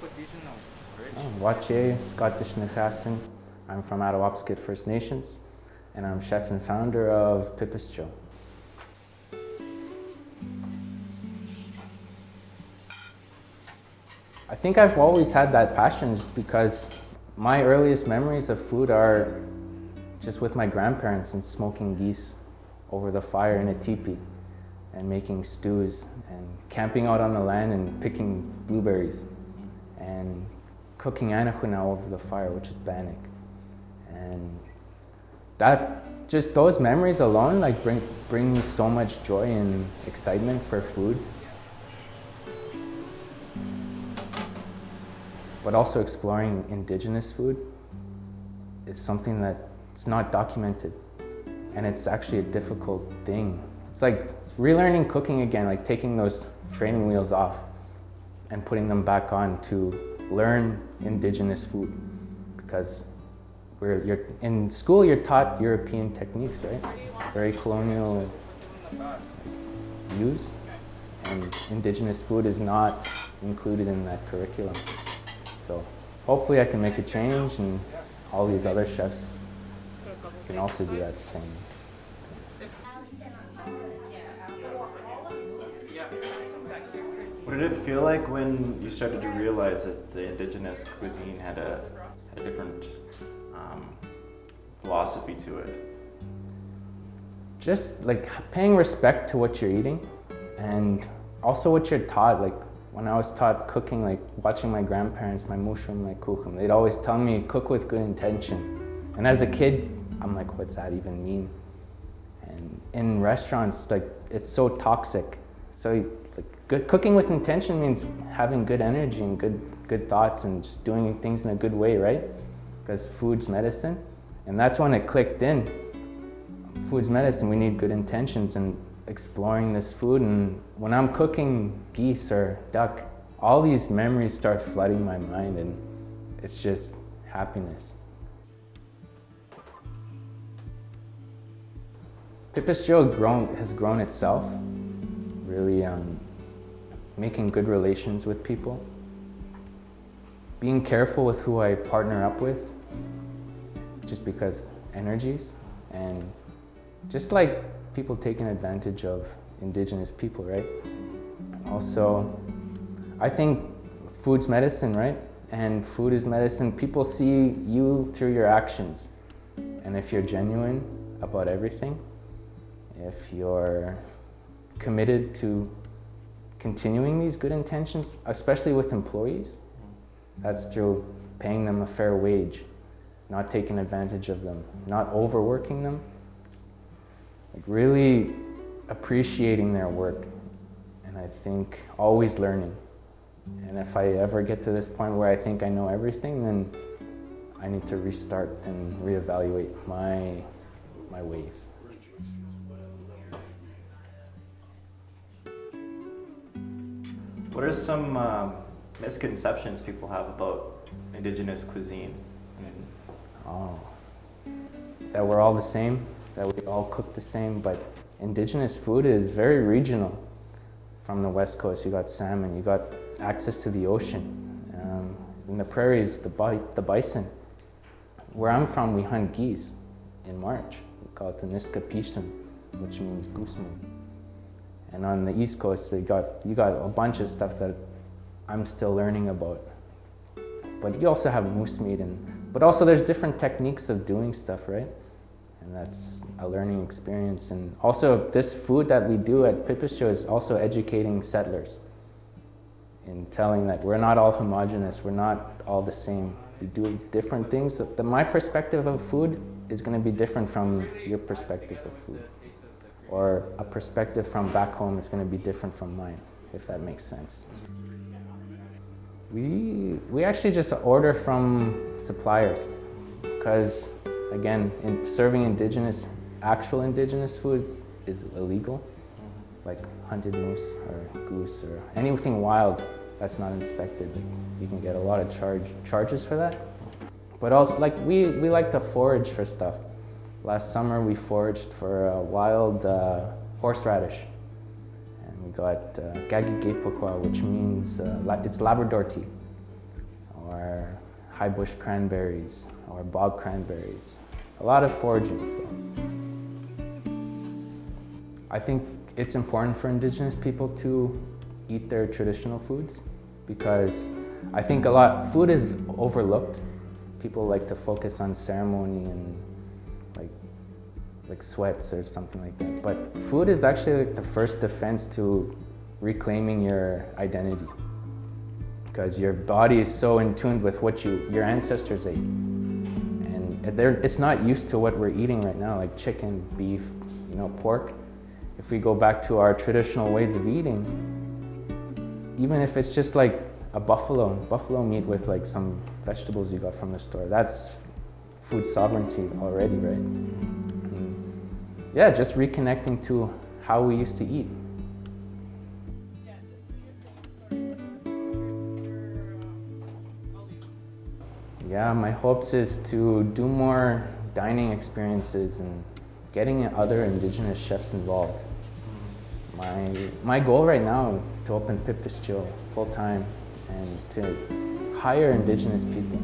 Amiskwaciwâskahikan Scott Jonathan Iserhoff. I'm from Amiskwaciwâskahikan First Nations, and I'm chef and founder of Pei Pei Chei Ow. I think I've always had that passion just because my earliest memories of food are just with my grandparents and smoking geese over the fire in a teepee and making stews and camping out on the land and picking blueberries and cooking anahuna over the fire, which is bannock. And that, just those memories alone like bring me so much joy and excitement for food. But also exploring Indigenous food is something that's not documented, and it's actually a difficult thing. It's like relearning cooking again, like taking those training wheels off and putting them back on to learn Indigenous food, because in school you're taught European techniques, right? Very colonial views, and Indigenous food is not included in that curriculum. So hopefully I can make a change, and all these other chefs can also do that same. What did it feel like when you started to realize that the Indigenous cuisine had a different philosophy to it? Just like paying respect to what you're eating, and also what you're taught. Like when I was taught cooking, like watching my grandparents, my Moshom Louis Shisheesh, they'd always tell me, cook with good intention. And as a kid, I'm like, what's that even mean? And in restaurants, like it's so toxic. So good cooking with intention means having good energy and good thoughts and just doing things in a good way, right? Because food's medicine. And that's when it clicked in. Food's medicine, we need good intentions and exploring this food. And when I'm cooking geese or duck, all these memories start flooding my mind, and it's just happiness. Pei Pei Chei Ow has grown itself, really making good relations with people, being careful with who I partner up with, just because energies, and just like people taking advantage of Indigenous people, right? Also, I think food's medicine, right? And food is medicine. People see you through your actions. And if you're genuine about everything, if you're committed to continuing these good intentions, especially with employees, that's through paying them a fair wage, not taking advantage of them, not overworking them, like really appreciating their work. And I think always learning. And if I ever get to this point where I think I know everything, then I need to restart and reevaluate my ways. What are some misconceptions people have about Indigenous cuisine? That we're all the same, that we all cook the same, but Indigenous food is very regional. From the West Coast, you got salmon, you got access to the ocean. In the prairies, the bison. Where I'm from, we hunt geese in March. We call it the Amiskwaciwâskahikan, which means goose moon. And on the East Coast, you got a bunch of stuff that I'm still learning about. But you also have moose meat, but also there's different techniques of doing stuff, right? And that's a learning experience. And also this food that we do at Pei Pei Chei Ow is also educating settlers in telling that we're not all homogenous, we're not all the same. We do different things. My perspective of food is going to be different from your perspective of food. Or a perspective from back home is going to be different from mine, if that makes sense. We actually just order from suppliers, because again, serving actual indigenous foods is illegal, like hunted moose or goose or anything wild that's not inspected. You can get a lot of charges for that. But also, like we like to forage for stuff. Last summer we foraged for a wild horseradish, and we got gagigepokwa, which means it's Labrador tea. or high bush cranberries, or bog cranberries. A lot of foraging. So I think it's important for Indigenous people to eat their traditional foods because I think food is overlooked. People like to focus on ceremony and like sweats or something like that. But food is actually like the first defense to reclaiming your identity, because your body is so in tune with what your ancestors ate, and it's not used to what we're eating right now, like chicken, beef, pork. If we go back to our traditional ways of eating, even if it's just like a buffalo meat with like some vegetables you got from the store, that's food sovereignty already, right? And yeah, just reconnecting to how we used to eat. Yeah, my hopes is to do more dining experiences and getting other Indigenous chefs involved. My goal right now is to open Pei Pei Chei Ow full time and to hire Indigenous people.